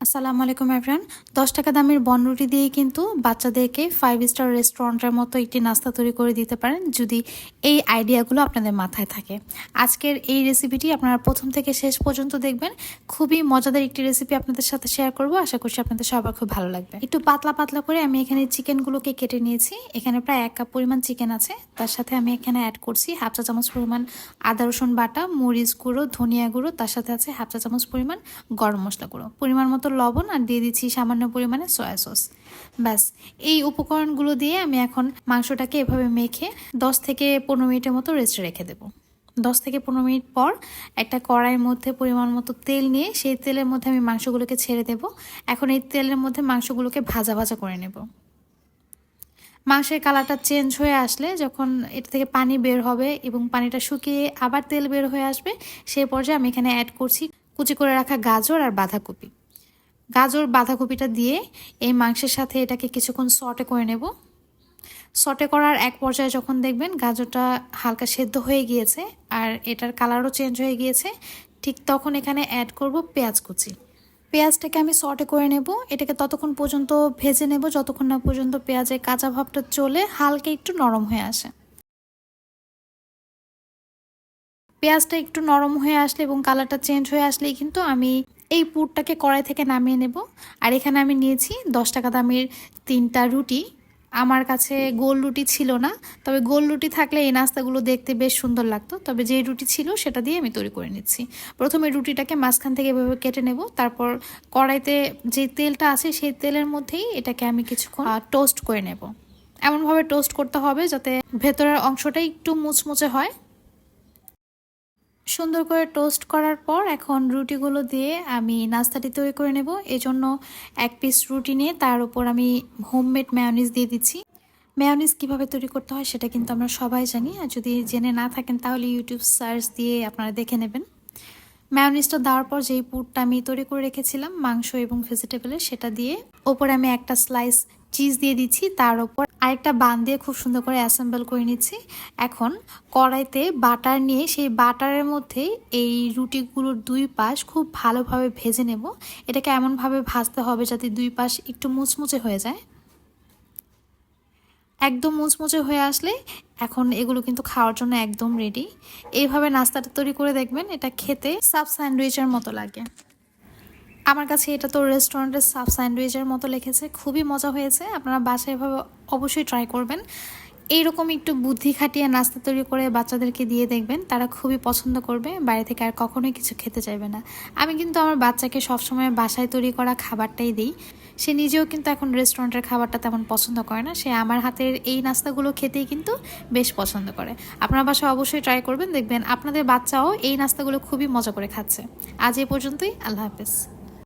আসসালামু আলাইকুম এভরিওয়ান। 10 টাকা দামের বনরুটি দিয়ে কিন্তু বাচ্চাদেরকে 5 স্টার রেস্টুরেন্টের মতো একটি নাস্তা তৈরি করে দিতে পারেন যদি এই আইডিয়াগুলো আপনাদের মাথায় থাকে। আজকের এই রেসিপিটি আপনারা প্রথম থেকে শেষ পর্যন্ত দেখবেন। খুবই মজাদার একটি রেসিপি আপনাদের সাথে শেয়ার করব। আশা করছি আপনাদের সবার খুব ভালো লাগবে। একটু পাতলা পাতলা করে আমি এখানে চিকেনগুলোকে কেটে নিয়েছি। এখানে প্রায় 1 কাপ পরিমাণ চিকেন আছে। তার সাথে আমি এখানে অ্যাড করছি হাফ চা চামচ পরিমাণ আদা রসুন বাটা, মরিচ গুঁড়ো, ধনিয়া গুঁড়ো, তার সাথে আছে হাফ চা চামচ পরিমাণ গরম মশলা গুঁড়ো, পরিমাণ মতো লবণ, আর দিয়ে দিচ্ছি সামান্য পরিমাণে সয়া সস। ব্যাস, এই উপকরণগুলো দিয়ে আমি এখন মাংসটাকে এভাবে মেখে 10 থেকে 15 মিনিটের মতো রেস্টে রেখে দেবো। 10 থেকে 15 মিনিট পর একটা কড়াইয়ের মধ্যে পরিমাণ মতো তেল নিয়ে সেই তেলের মধ্যে আমি মাংসগুলোকে ছেড়ে দেব। এখন এই তেলের মধ্যে মাংসগুলোকে ভাজা ভাজা করে নেব। মাংসের কালারটা চেঞ্জ হয়ে আসলে, যখন এটা থেকে পানি বের হবে এবং পানিটা শুকিয়ে আবার তেল বের হয়ে আসবে, সেই পর্যায়ে আমি এখানে অ্যাড করছি কুচি করে রাখা গাজর আর বাঁধাকপি। গাজর বাঁধাকপিটা দিয়ে এই মাংসের সাথে এটাকে কিছুক্ষণ সটে করে নেব। সটে করার এক পর্যায়ে যখন দেখবেন গাজরটা হালকা সেদ্ধ হয়ে গিয়েছে আর এটার কালারও চেঞ্জ হয়ে গিয়েছে, ঠিক তখন এখানে অ্যাড করব পেঁয়াজ কুচি। পেঁয়াজটাকে আমি সটে করে নেব। এটাকে ততক্ষণ পর্যন্ত ভেজে নেব যতক্ষণ না পর্যন্ত পেঁয়াজের কাঁচা ভাবটা চলে হালকা একটু নরম হয়ে আসে। পেঁয়াজটা একটু নরম হয়ে আসলে এবং কালারটা চেঞ্জ হয়ে আসলেই কিন্তু আমি এই পুরটাকে কড়াই থেকে নামিয়ে নেব। আর এখানে আমি নিয়েছি 10 টাকা দামের 3টা রুটি। আমার কাছে গোল রুটি ছিল না, তবে গোল রুটি থাকলে এই নাস্তাগুলো দেখতে বেশ সুন্দর লাগতো। তবে যে রুটি ছিল সেটা দিয়ে আমি তৈরি করে নিচ্ছি। প্রথমে রুটিটাকে মাঝখান থেকে এভাবে কেটে নেব। তারপর কড়াইতে যে তেলটা আছে সেই তেলের মধ্যেই এটাকে আমি কিছুক্ষণ টোস্ট করে নেব। এমনভাবে টোস্ট করতে হবে যাতে ভেতরের অংশটা একটু মুচমুচে হয়। সুন্দর করে টোস্ট করার পর এখন রুটিগুলো দিয়ে আমি নাস্তাটি তৈরি করে নেব। এজন্য 1 পিস রুটি নিয়ে তার উপর আমি হোমমেড মেয়োনিজ দিয়ে দিচ্ছি। মেয়োনিজ কীভাবে তৈরি করতে হয় সেটা কিন্তু আমরা সবাই জানি, আর যদি জেনে না থাকেন তাহলে ইউটিউব সার্চ দিয়ে আপনারা দেখে নেবেন। মেয়োনিজটা দেওয়ার পর যেই পুরটা আমি তৈরি করে রেখেছিলাম মাংস এবং ভেজিটেবলের, সেটা দিয়ে ওপরে আমি একটা স্লাইস চিজ দিয়ে দিচ্ছি। তার ওপর আরেকটা বান দিয়ে খুব সুন্দর করে অ্যাসেম্বল করে নিচ্ছি। এখন কড়াইতে বাটার নিয়ে সেই বাটারের মধ্যে এই রুটিগুলোর 2 পাশ খুব ভালোভাবে ভেজে নেব। এটাকে এমনভাবে ভাজতে হবে যাতে 2 পাশ একটু মুচমুচে হয়ে যায়। একদম মুচমুচে হয়ে আসলে এখন এগুলো কিন্তু খাওয়ার জন্য একদম রেডি। এইভাবে নাস্তাটা তৈরি করে দেখবেন, এটা খেতে সাব স্যান্ডউইচের মতো লাগে। আমার কাছে এটা তো রেস্টুরেন্টের সাব স্যান্ডউইচের মতো লেগেছে, খুবই মজা হয়েছে। আপনারা বাসায় এভাবে অবশ্যই ট্রাই করবেন। এইরকম একটু বুদ্ধি খাটিয়ে নাস্তা তৈরি করে বাচ্চাদেরকে দিয়ে দেখবেন, তারা খুবই পছন্দ করবে, বাইরে থেকে আর কখনোই কিছু খেতে চাইবে না। আমি কিন্তু আমার বাচ্চাকে সবসময় বাসায় তৈরি করা খাবারটাই দিই। সে নিজেও কিন্তু এখন রেস্টুরেন্টের খাবারটা তেমন পছন্দ করে না, সে আমার হাতের এই নাস্তাগুলো খেতেই কিন্তু বেশ পছন্দ করে। আপনার বাসায় অবশ্যই ট্রাই করবেন, দেখবেন আপনাদের বাচ্চাও এই নাস্তাগুলো খুবই মজা করে খাচ্ছে। আজ এই পর্যন্তই, আল্লাহ হাফেজ।